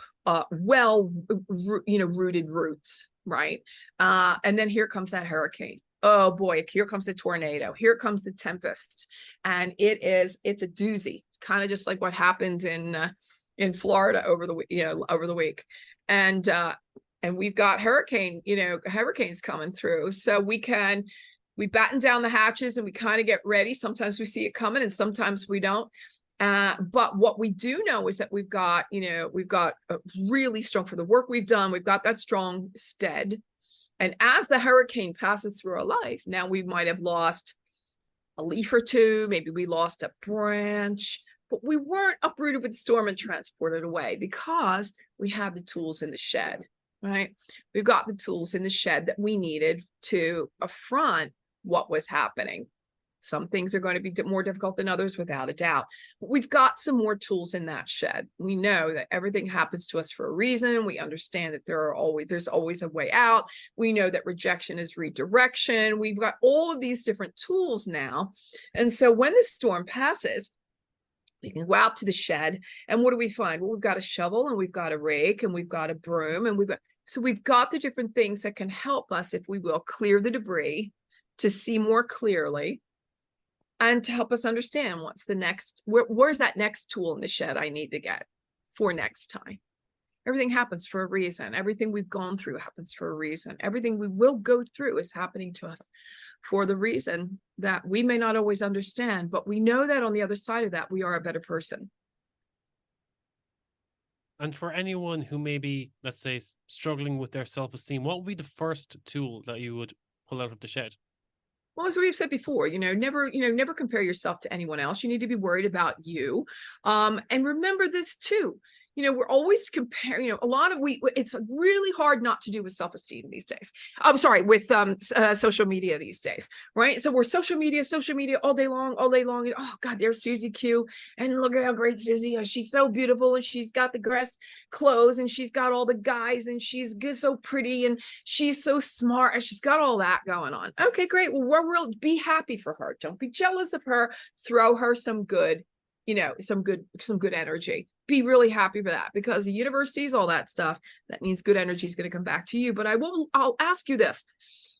rooted roots, right? And then here comes that hurricane. Oh boy, here comes the tornado. Here comes the tempest. And it's a doozy, kind of just like what happened in Florida over the week. And we've got hurricanes coming through. So we batten down the hatches and we kind of get ready. Sometimes we see it coming and sometimes we don't. But what we do know is that we've got a really strong, for the work we've done, we've got that strong stead. And as the hurricane passes through our life, now we might have lost a leaf or two, maybe we lost a branch, but we weren't uprooted with the storm and transported away, because we have the tools in the shed. Right? We've got the tools in the shed that we needed to affront what was happening. Some things are going to be more difficult than others, without a doubt. But we've got some more tools in that shed. We know that everything happens to us for a reason. We understand that there's always a way out. We know that rejection is redirection. We've got all of these different tools now. And so when the storm passes, we can go out to the shed, and what do we find? Well, we've got a shovel, and we've got a rake, and we've got a broom, and we've got the different things that can help us, if we will, clear the debris, to see more clearly, and to help us understand what's the next, where's that next tool in the shed I need to get for next time. Everything happens for a reason. Everything we've gone through happens for a reason. Everything we will go through is happening to us for the reason that we may not always understand, but we know that on the other side of that, we are a better person. And for anyone who may be, let's say, struggling with their self-esteem, what would be the first tool that you would pull out of the shed? Well, as we've said before, never compare yourself to anyone else. You need to be worried about you. And remember this too. we're always comparing, a lot of it's really hard not to do with self-esteem these days. I'm sorry, with social media these days, right? So we're social media all day long. And, oh God, there's Susie Q. And look at how great Susie is. She's so beautiful, and she's got the dress clothes, and she's got all the guys, and she's so pretty, and she's so smart, and she's got all that going on. Okay, great. Well, be happy for her. Don't be jealous of her. Throw her some good, some good energy. Be really happy for that, because the universe sees all that stuff. That means good energy is going to come back to you. But I'll ask you this.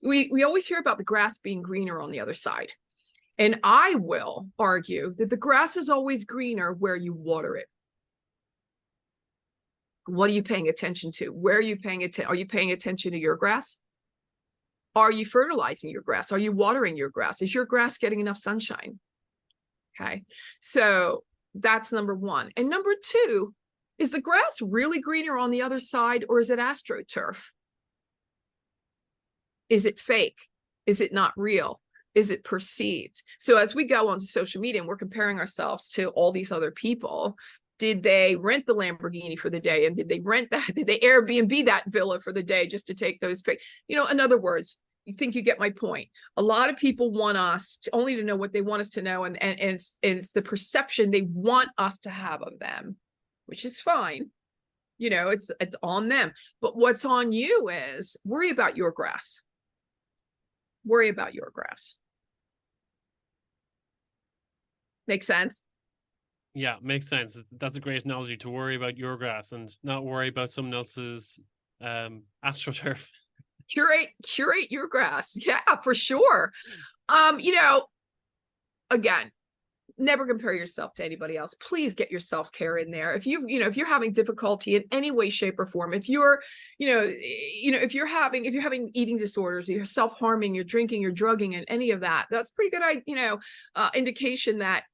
We always hear about the grass being greener on the other side. And I will argue that the grass is always greener where you water it. What are you paying attention to? Where are you paying attention? Are you paying attention to your grass? Are you fertilizing your grass? Are you watering your grass? Is your grass getting enough sunshine? Okay. So that's number one. And number two, is the grass really greener on the other side, or is it astroturf? Is it fake? Is it not real? Is it perceived? So as we go onto social media and we're comparing ourselves to all these other people, did they rent the Lamborghini for the day? And did they Airbnb that villa for the day just to take those pics? In other words, you think you get my point. A lot of people want us only to know what they want us to know. And it's the perception they want us to have of them, which is fine. It's on them. But what's on you is worry about your grass. Worry about your grass. Make sense? Yeah, makes sense. That's a great analogy, to worry about your grass and not worry about someone else's astroturf. Curate your grass. Yeah, for sure. Again, never compare yourself to anybody else. Please get your self-care in there. If you're having difficulty in any way, shape, or form, if you're having eating disorders, you're self-harming, you're drinking, you're drugging, and any of that, that's pretty good, indication that,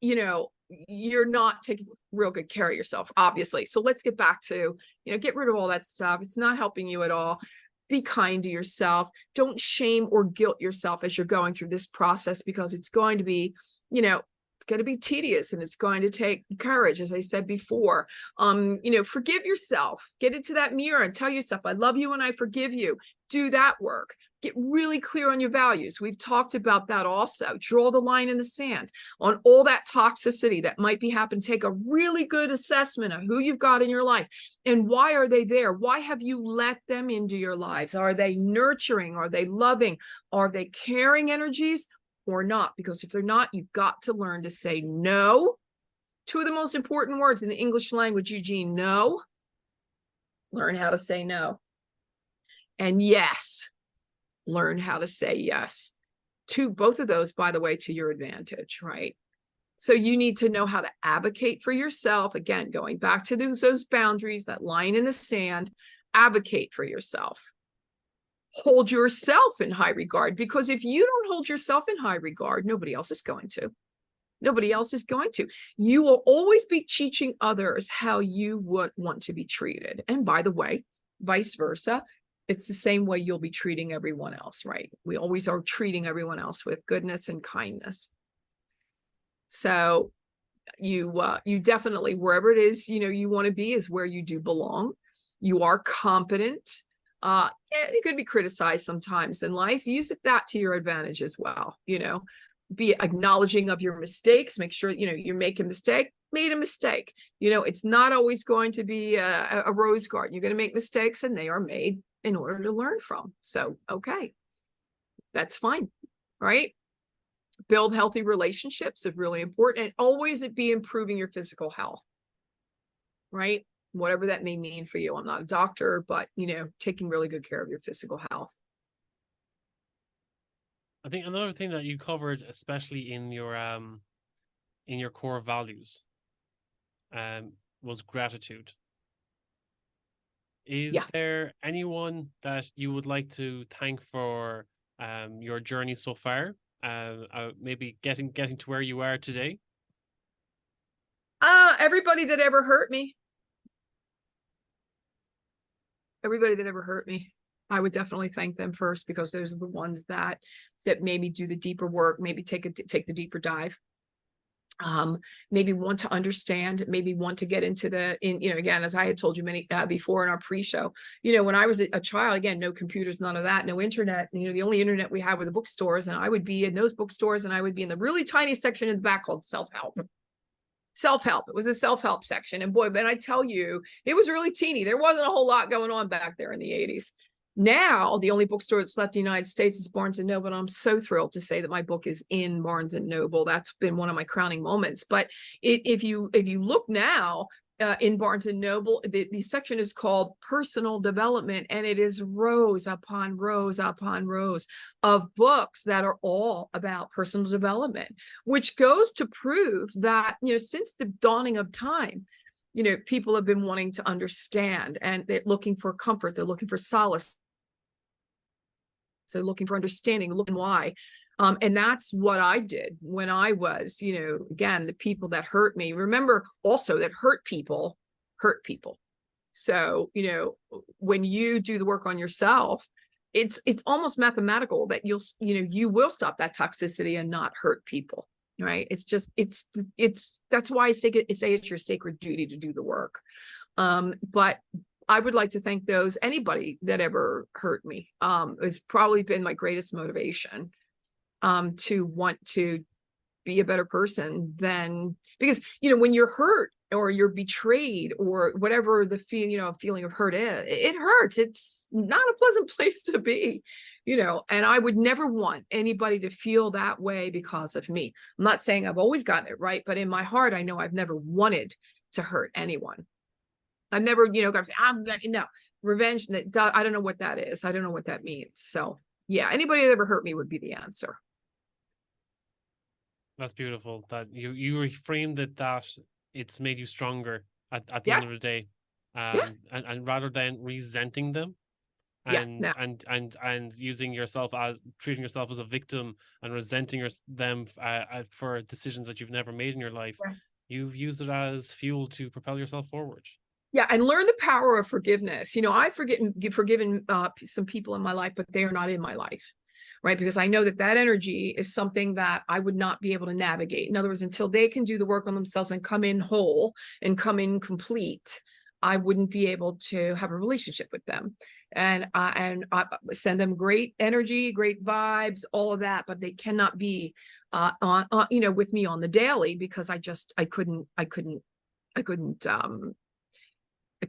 you're not taking real good care of yourself, obviously. So let's get back to, get rid of all that stuff. It's not helping you at all. Be kind to yourself. Don't shame or guilt yourself as you're going through this process, because it's going to be, it's going to be tedious, and it's going to take courage, as I said before. Forgive yourself. Get into that mirror and tell yourself, I love you and I forgive you. Do that work. Get really clear on your values. We've talked about that also. Draw the line in the sand on all that toxicity that might be happening. Take a really good assessment of who you've got in your life and why are they there? Why have you let them into your lives? Are they nurturing? Are they loving? Are they caring energies or not? Because if they're not, you've got to learn to say no. Two of the most important words in the English language, Eugene: no. Learn how to say no. And yes. Learn how to say yes to both of those, by the way, to your advantage, right? So you need to know how to advocate for yourself. Again, going back to those boundaries, that line in the sand, advocate for yourself. Hold yourself in high regard, because if you don't hold yourself in high regard, nobody else is going to. Nobody else is going to. You will always be teaching others how you would want to be treated. And by the way, vice versa. It's the same way you'll be treating everyone else, right? We always are treating everyone else with goodness and kindness. So you definitely, wherever it is, you want to be, is where you do belong. You are competent. Yeah, you could be criticized sometimes in life. Use that to your advantage as well. Be acknowledging of your mistakes. Make sure, you make a mistake. Made a mistake. It's not always going to be a rose garden. You're going to make mistakes, and they are made in order to learn from. So, okay, that's fine, right? Build healthy relationships is really important, and always be improving your physical health, right? Whatever that may mean for you. I'm not a doctor, but, taking really good care of your physical health. I think another thing that you covered, especially in your core values, was gratitude. Is there anyone that you would like to thank for your journey so far? Maybe getting to where you are today? Everybody that ever hurt me. Everybody that ever hurt me. I would definitely thank them first, because those are the ones that made me do the deeper work, maybe take the deeper dive. maybe want to understand, maybe want to get into again, as I had told you many before in our pre-show, when I was a child, again, no computers, none of that, no internet, the only internet we had were the bookstores, and I would be in those bookstores, and I would be in the really tiny section in the back called self-help. It was a self-help section, and boy, but I tell you, it was really teeny. There wasn't a whole lot going on back there in the 80s. Now, the only bookstore that's left in the United States is Barnes and Noble. And I'm so thrilled to say that my book is in Barnes and Noble. That's been one of my crowning moments. But if you look now in Barnes and Noble, the section is called Personal Development, and it is rows upon rows upon rows of books that are all about personal development, which goes to prove that, since the dawning of time, people have been wanting to understand, and they're looking for comfort. They're looking for solace. So looking for understanding, looking why. And that's what I did when I was, again, the people that hurt me. Remember also that hurt people hurt people. So, when you do the work on yourself, it's almost mathematical that you will stop that toxicity and not hurt people. Right. It's that's why I say it's your sacred duty to do the work. But I would like to thank anybody that ever hurt me. It's probably been my greatest motivation to want to be a better person because, when you're hurt or you're betrayed or whatever the feeling of hurt is, it hurts. It's not a pleasant place to be, and I would never want anybody to feel that way because of me. I'm not saying I've always gotten it right, but in my heart, I know I've never wanted to hurt anyone. I've never, no, revenge. I don't know what that is. I don't know what that means. So yeah, anybody that ever hurt me would be the answer. That's beautiful. That you reframed it, that it's made you stronger at the Yeah. end of the day. Yeah. And rather than resenting them and using yourself treating yourself as a victim and resenting them for decisions that you've never made in your life, Yeah. you've used it as fuel to propel yourself forward. Yeah, and learn the power of forgiveness. I've forgiven some people in my life, but they are not in my life, right? Because I know that energy is something that I would not be able to navigate. In other words, until they can do the work on themselves and come in whole and come in complete, I wouldn't be able to have a relationship with them. And I send them great energy, great vibes, all of that, but they cannot be with me on the daily, because I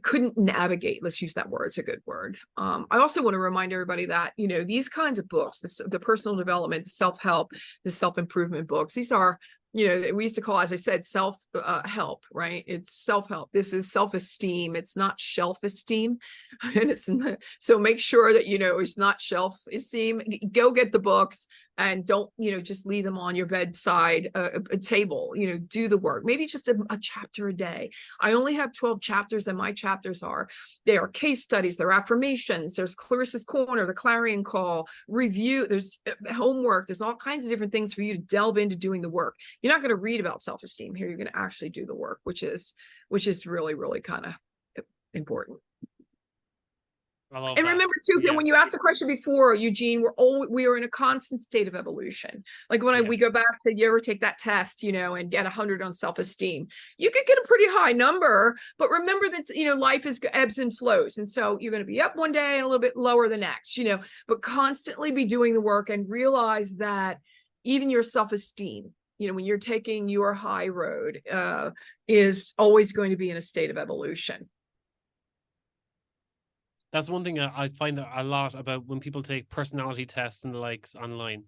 couldn't navigate. Let's use that word. It's a good word. I also want to remind everybody that, these kinds of books, the personal development, the self-help, the self-improvement books, these are, we used to call, as I said, self-help, right? It's self-help. This is self-esteem. It's not shelf-esteem. And so make sure that, it's not shelf-esteem. Go get the books. And don't, just leave them on your bedside a table, do the work. Maybe just a chapter a day. I only have 12 chapters, and my chapters they are case studies, they're affirmations, there's Clarissa's Corner, the Clarion Call, review, there's homework, there's all kinds of different things for you to delve into doing the work. You're not going to read about self-esteem here. You're going to actually do the work, which is really, really kind of important. And remember too, when you asked the question before, Eugene, we are in a constant state of evolution. Like when we go back to, you ever take that test, and get 100 on self-esteem, you could get a pretty high number, but remember that, life is ebbs and flows. And so you're going to be up one day and a little bit lower the next, but constantly be doing the work and realize that even your self-esteem, when you're taking your high road, is always going to be in a state of evolution. That's one thing I find a lot about when people take personality tests and the likes online,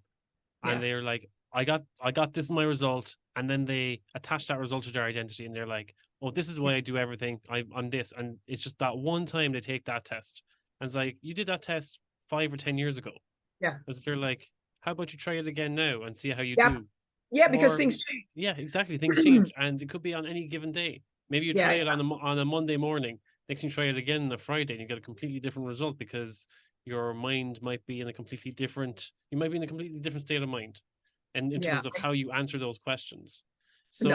and they're like, I got this in my result, and then they attach that result to their identity, and they're like, oh, this is why I do everything. I'm this, and it's just that one time they take that test, and it's like, you did that test 5 or 10 years ago. Yeah. Because they're like, how about you try it again now and see how you do? Yeah, because things change. Yeah, exactly. Things change, and it could be on any given day. Maybe you try it on a Monday morning. Next thing you try it again on a Friday, and you get a completely different result because your mind might be in a completely different state of mind, and in terms of how you answer those questions. So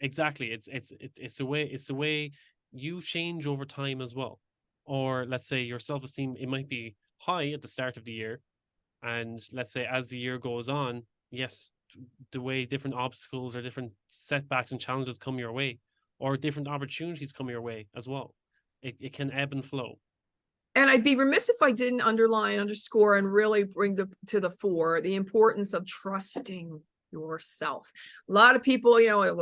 exactly, it's the way you change over time as well. Or let's say your self-esteem, it might be high at the start of the year, and let's say as the year goes on, yes, the way different obstacles or different setbacks and challenges come your way, or different opportunities come your way as well. It can ebb and flow. And I'd be remiss if I didn't underline, underscore, and really bring to the fore the importance of trusting yourself. A lot of people,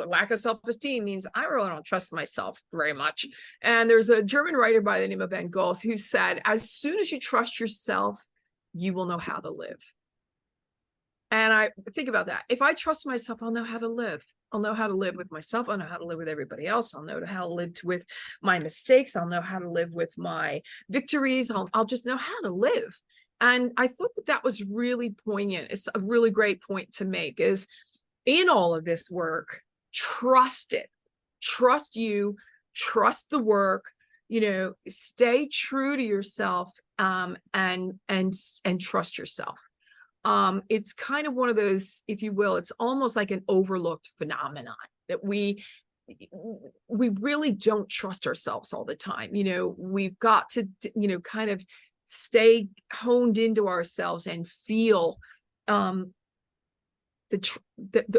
lack of self-esteem means I really don't trust myself very much. And there's a German writer by the name of Van Gogh who said, as soon as you trust yourself, you will know how to live. And I think about that. If I trust myself, I'll know how to live. I'll know how to live with myself. I'll know how to live with everybody else. I'll know how to live with my mistakes. I'll know how to live with my victories. I'll just know how to live. And I thought that was really poignant. It's a really great point to make, is in all of this work, trust it. Trust you, trust the work, stay true to yourself, and trust yourself. It's kind of one of those, if you will, it's almost like an overlooked phenomenon that we really don't trust ourselves all the time. We've got to, kind of stay honed into ourselves and feel that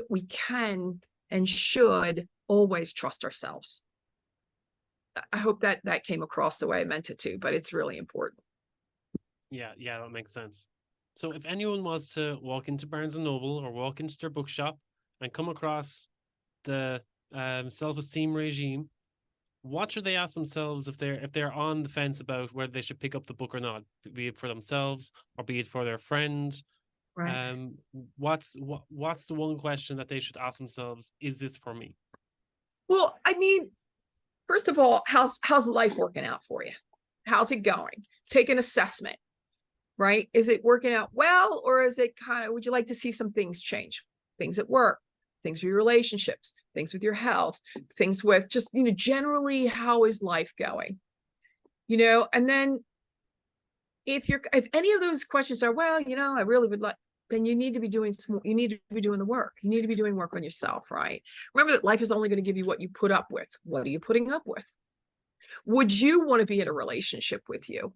we can and should always trust ourselves. I hope that came across the way I meant it to, but it's really important. Yeah, that makes sense. So if anyone was to walk into Barnes & Noble or walk into their bookshop and come across the Self-Esteem Regime, what should they ask themselves if they're on the fence about whether they should pick up the book or not, be it for themselves or be it for their friend? Right. What's the one question that they should ask themselves? Is this for me? Well, I mean, first of all, how's life working out for you? How's it going? Take an assessment. Right? Is it working out well, or is it would you like to see some things change? Things at work, things with your relationships, things with your health, things with just, generally, how is life going? And then if any of those questions are, well, I really would like, then you need to be doing the work. You need to be doing work on yourself, right? Remember that life is only going to give you what you put up with. What are you putting up with? Would you want to be in a relationship with you?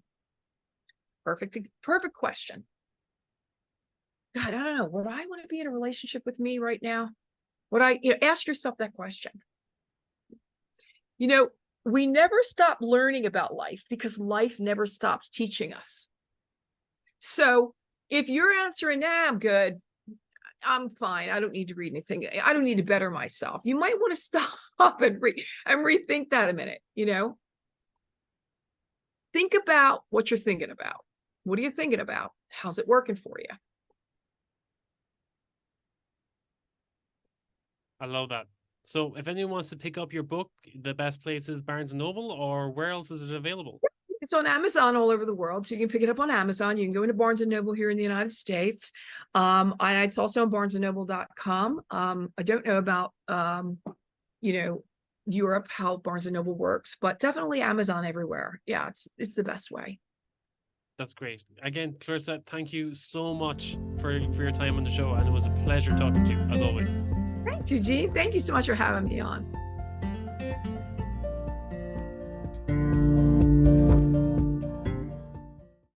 Perfect question. God, I don't know. Would I want to be in a relationship with me right now? Would I, ask yourself that question. We never stop learning about life because life never stops teaching us. So if you're answering, nah, I'm good, I'm fine, I don't need to read anything, I don't need to better myself, you might want to stop and rethink that a minute. Think about what you're thinking about. What are you thinking about? How's it working for you? I love that. So if anyone wants to pick up your book, the best place is Barnes & Noble, or where else is it available? It's on Amazon all over the world. So you can pick it up on Amazon. You can go into Barnes & Noble here in the United States. And it's also on barnesandnoble.com. I don't know about, Europe, how Barnes & Noble works, but definitely Amazon everywhere. Yeah, it's the best way. That's great. Again, Clarissa, thank you so much for your time on the show. And it was a pleasure talking to you, as always. Thank you, Jean. Thank you so much for having me on.